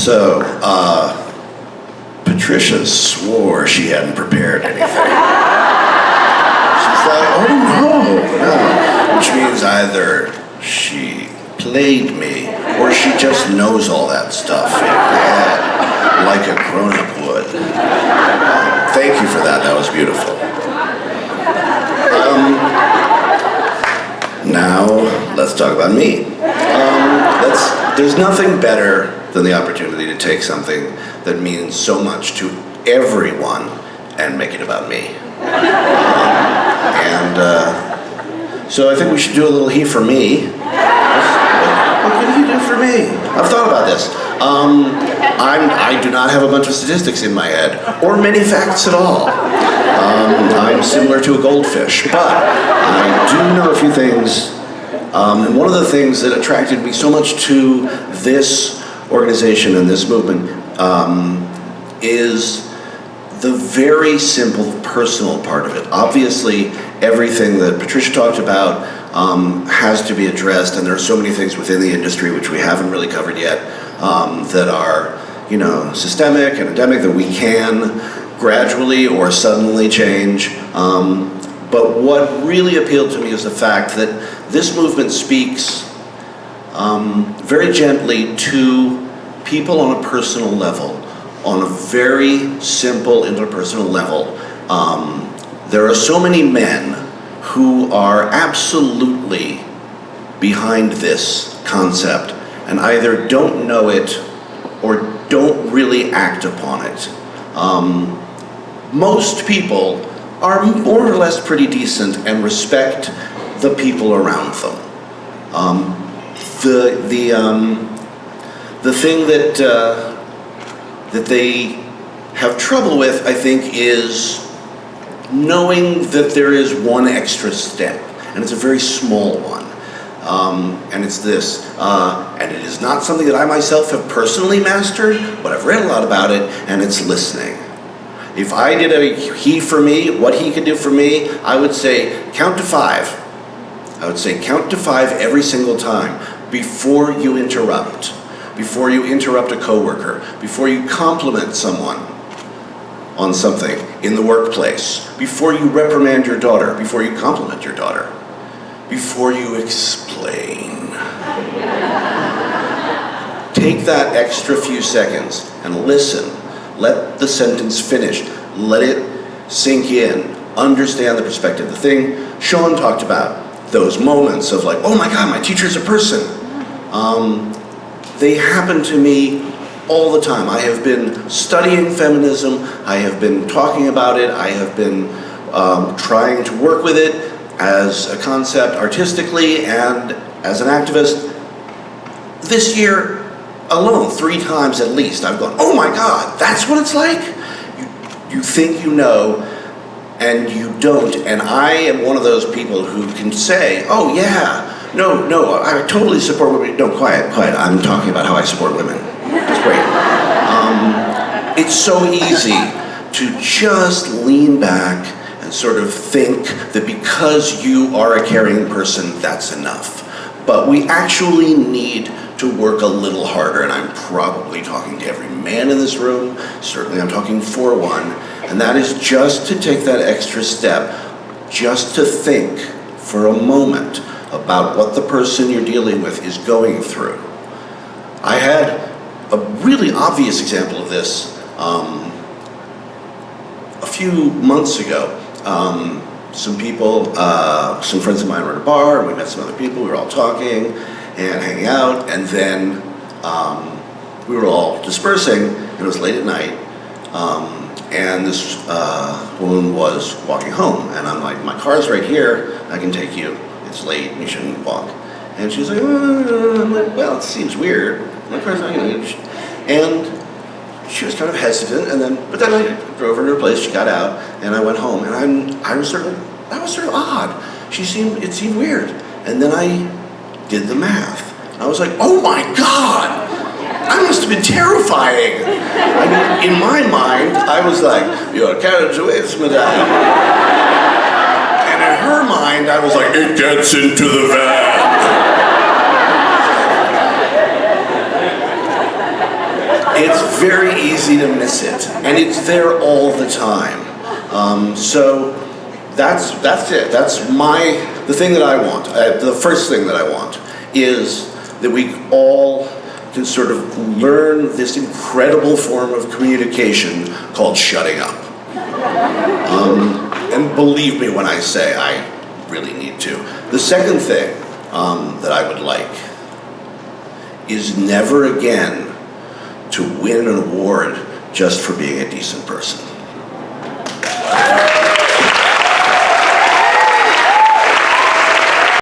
So, Patricia swore she hadn't prepared anything. She's like, oh no. Which means either she played me or she just knows all that stuff in her head, like a grown-up would. Thank you for that. That was beautiful. Now, let's talk about me. There's nothing better than the opportunity to take something that means so much to everyone and make it about me. So I think we should do a little he for me. What can you do for me? I've thought about this. I do not have a bunch of statistics in my head, or many facts at all. I'm similar to a goldfish, but I do know a few things. And one of the things that attracted me so much to this organization and this movement is the very simple personal part of it. Obviously, everything that Patricia talked about has to be addressed, and there are so many things within the industry which we haven't really covered yet that are, systemic and endemic that we can gradually or suddenly change. But what really appealed to me is the fact that this movement speaks very gently to people on a personal level, on a very simple interpersonal level. There are so many men who are absolutely behind this concept and either don't know it or don't really act upon it. Most people are more or less pretty decent and respect the people around them. The thing that they have trouble with, I think, is knowing that there is one extra step, and it's a very small one. And it's this, and it is not something that I myself have personally mastered, but I've read a lot about it, and it's listening. If I did a he for me, what he could do for me, I would say count to 5. I would say count to 5 every single time before you interrupt a coworker, before you compliment someone on something in the workplace, before you reprimand your daughter, before you compliment your daughter, before you explain. Take that extra few seconds and listen. Let the sentence finish. Let it sink in. Understand the perspective. The thing Sean talked about, those moments of like, oh my God, my teacher's a person. They happen to me all the time. I have been studying feminism. I have been talking about it. I have been trying to work with it as a concept artistically and as an activist. This year alone, 3 times at least, I've gone, oh my God, that's what it's like? You think you know, and you don't. And I am one of those people who can say, oh yeah, no, I totally support women. No, quiet, I'm talking about how I support women. Just wait. It's so easy to just lean back and sort of think that because you are a caring person, that's enough. But we actually need to work a little harder, and I'm probably talking to every man in this room, certainly I'm talking for one, and that is just to take that extra step, just to think for a moment about what the person you're dealing with is going through. I had a really obvious example of this a few months ago. Some people, some friends of mine were at a bar, and we met some other people, we were all talking and hanging out, and then we were all dispersing, and it was late at night, and this woman was walking home, and I'm like, my car's right here, I can take you, it's late, you shouldn't walk. And she's like, I'm like, well, it seems weird, my car's not gonna, and she was kind of hesitant, but then I drove her to her place, she got out, and I went home, and that was sort of odd. It seemed weird. And then I did the math. I was like, oh my God, I must have been terrifying. I mean, in my mind, I was like, your carriage awaits, madame. And in her mind, I was like, it gets into the van. very easy to miss it, and it's there all the time. So that's it. That's the thing that I want. The first thing that I want is that we all can sort of learn this incredible form of communication called shutting up. And believe me when I say I really need to. The second thing that I would like is never again to win an award just for being a decent person.